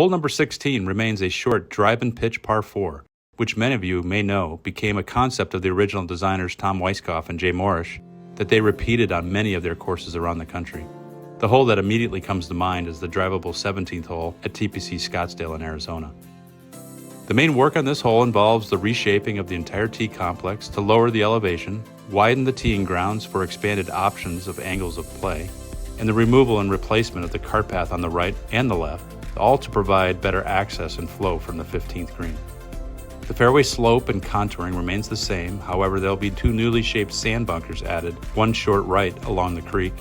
Hole number 16 remains a short drive and pitch par 4, which many of you may know became a concept of the original designers Tom Weiskopf and Jay Morrish that they repeated on many of their courses around the country. The hole that immediately comes to mind is the drivable 17th hole at TPC Scottsdale in Arizona. The main work on this hole involves the reshaping of the entire tee complex to lower the elevation, widen the teeing grounds for expanded options of angles of play, and the removal and replacement of the cart path on the right and the left, all to provide better access and flow from the 15th green. The fairway slope and contouring remains the same, however there will be two newly shaped sand bunkers added, one short right along the creek,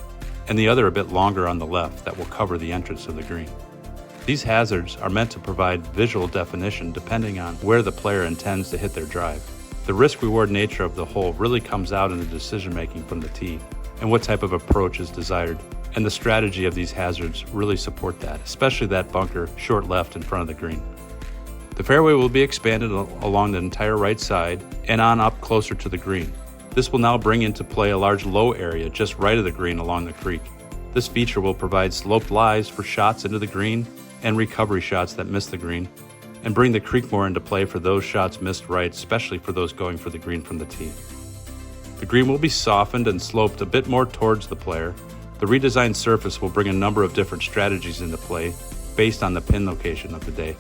and the other a bit longer on the left that will cover the entrance of the green. These hazards are meant to provide visual definition depending on where the player intends to hit their drive. The risk-reward nature of the hole really comes out in the decision-making from the tee and what type of approach is desired, and the strategy of these hazards really support that, especially that bunker short left in front of the green. The fairway will be expanded along the entire right side and on up closer to the green. This will now bring into play a large low area just right of the green along the creek. This feature will provide sloped lies for shots into the green and recovery shots that miss the green, and bring the creek more into play for those shots missed right, especially for those going for the green from the tee. The green will be softened and sloped a bit more towards the player. The redesigned surface will bring a number of different strategies into play based on the pin location of the day.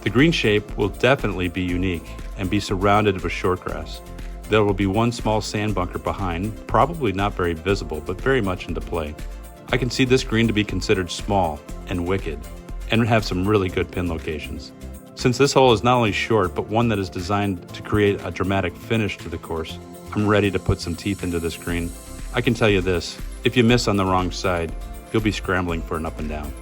The green shape will definitely be unique and be surrounded with short grass. There will be one small sand bunker behind, probably not very visible, but very much into play. I can see this green to be considered small and wicked, and have some really good pin locations. Since this hole is not only short, but one that is designed to create a dramatic finish to the course, I'm ready to put some teeth into this green. I can tell you this, if you miss on the wrong side, you'll be scrambling for an up and down.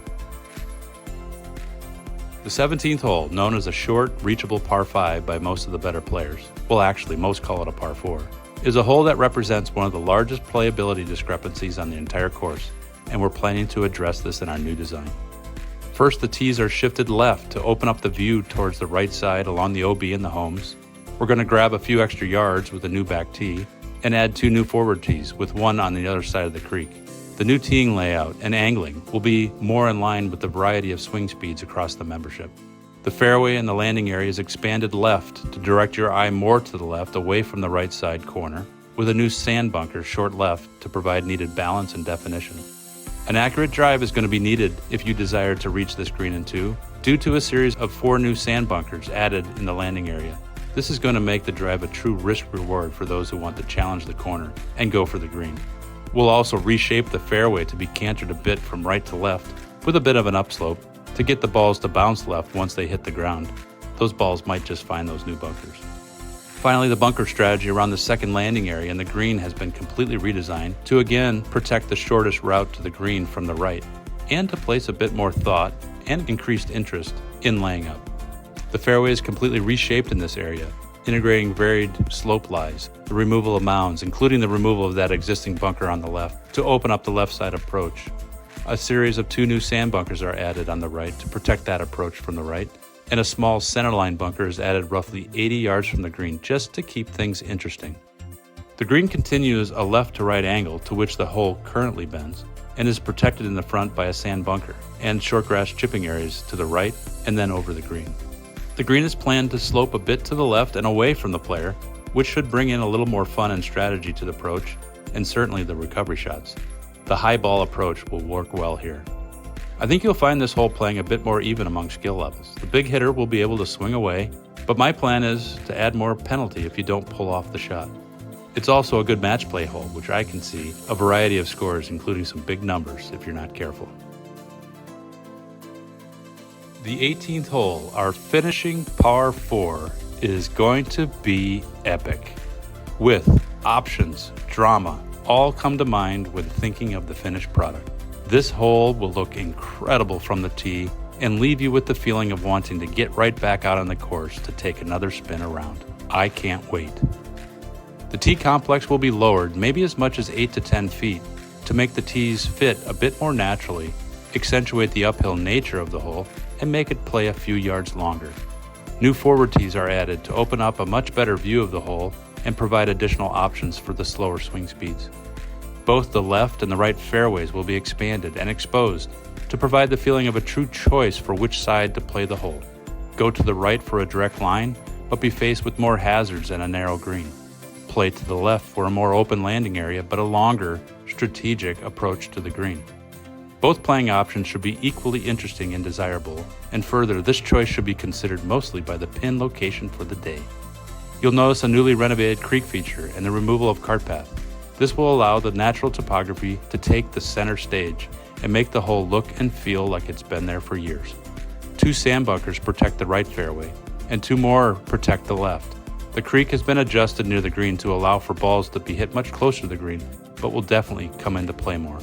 The 17th hole, known as a short, reachable par 5 by most of the better players, well actually most call it a par 4, is a hole that represents one of the largest playability discrepancies on the entire course, and we're planning to address this in our new design. First, the tees are shifted left to open up the view towards the right side along the OB and the homes. We're going to grab a few extra yards with a new back tee and add two new forward tees with one on the other side of the creek. The new teeing layout and angling will be more in line with the variety of swing speeds across the membership. The fairway and the landing area is expanded left to direct your eye more to the left away from the right side corner, with a new sand bunker short left to provide needed balance and definition. An accurate drive is going to be needed if you desire to reach this green in two, due to a series of 4 new sand bunkers added in the landing area. This is going to make the drive a true risk-reward for those who want to challenge the corner and go for the green. We'll also reshape the fairway to be cantered a bit from right to left with a bit of an upslope to get the balls to bounce left once they hit the ground. Those balls might just find those new bunkers. Finally, the bunker strategy around the second landing area and the green has been completely redesigned to again protect the shortest route to the green from the right, and to place a bit more thought and increased interest in laying up. The fairway is completely reshaped in this area, integrating varied slope lies, the removal of mounds, including the removal of that existing bunker on the left to open up the left side approach. A series of 2 new sand bunkers are added on the right to protect that approach from the right, and a small centerline bunker is added roughly 80 yards from the green just to keep things interesting. The green continues a left to right angle to which the hole currently bends and is protected in the front by a sand bunker and short grass chipping areas to the right and then over the green. The green is planned to slope a bit to the left and away from the player, which should bring in a little more fun and strategy to the approach and certainly the recovery shots. The high ball approach will work well here. I think you'll find this hole playing a bit more even among skill levels. The big hitter will be able to swing away, but my plan is to add more penalty if you don't pull off the shot. It's also a good match play hole, which I can see a variety of scores, including some big numbers if you're not careful. The 18th hole, our finishing par 4, is going to be epic. With options, drama, all come to mind when thinking of the finished product. This hole will look incredible from the tee and leave you with the feeling of wanting to get right back out on the course to take another spin around. I can't wait. The tee complex will be lowered maybe as much as 8 to 10 feet to make the tees fit a bit more naturally, accentuate the uphill nature of the hole, and make it play a few yards longer. New forward tees are added to open up a much better view of the hole and provide additional options for the slower swing speeds. Both the left and the right fairways will be expanded and exposed to provide the feeling of a true choice for which side to play the hole. Go to the right for a direct line, but be faced with more hazards and a narrow green. Play to the left for a more open landing area, but a longer, strategic approach to the green. Both playing options should be equally interesting and desirable, and further, this choice should be considered mostly by the pin location for the day. You'll notice a newly renovated creek feature and the removal of cart path. This will allow the natural topography to take the center stage and make the hole look and feel like it's been there for years. 2 sand bunkers protect the right fairway, and 2 more protect the left. The creek has been adjusted near the green to allow for balls to be hit much closer to the green, but will definitely come into play more.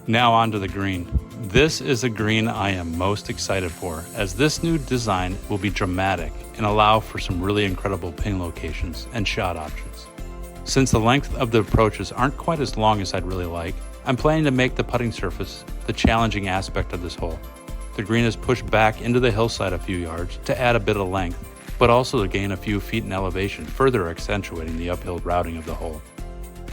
Now on to the green. This is a green I am most excited for, as this new design will be dramatic and allow for some really incredible pin locations and shot options. Since the length of the approaches aren't quite as long as I'd really like, I'm planning to make the putting surface the challenging aspect of this hole. The green is pushed back into the hillside a few yards to add a bit of length, but also to gain a few feet in elevation, further accentuating the uphill routing of the hole.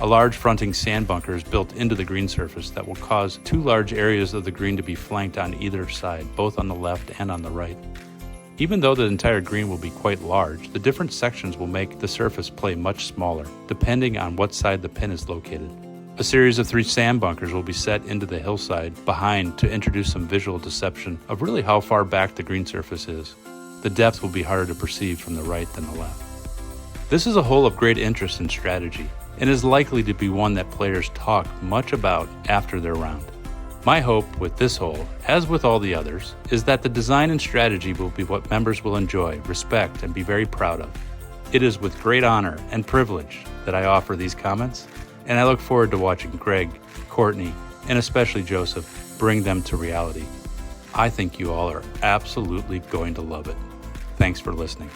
A large fronting sand bunker is built into the green surface that will cause 2 large areas of the green to be flanked on either side, both on the left and on the right. Even though the entire green will be quite large, the different sections will make the surface play much smaller, depending on what side the pin is located. A series of 3 sand bunkers will be set into the hillside behind to introduce some visual deception of really how far back the green surface is. The depth will be harder to perceive from the right than the left. This is a hole of great interest and strategy, and is likely to be one that players talk much about after their round. My hope with this hole, as with all the others, is that the design and strategy will be what members will enjoy, respect, and be very proud of. It is with great honor and privilege that I offer these comments, and I look forward to watching Greg, Courtney, and especially Joseph bring them to reality. I think you all are absolutely going to love it. Thanks for listening.